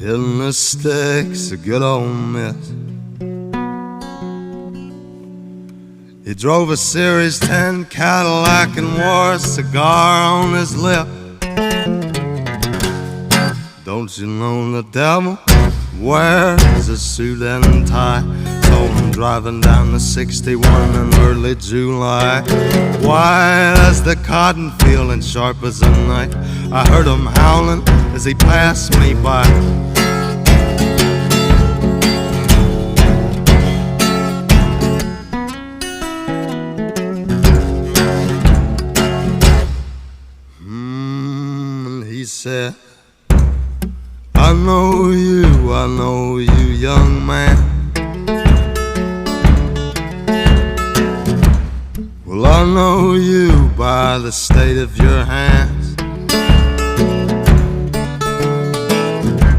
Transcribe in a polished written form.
Hitting the sticks, a good old miss. He drove a Series 10 Cadillac and wore a cigar on his lip. Don't you know the devil wears a suit and tie? Saw him driving down the 61 in early July. White as the cotton field and sharp as a knife. I heard him howling as he passed me by. And he said, I know you, young man. Well, I know you by the state of your hand.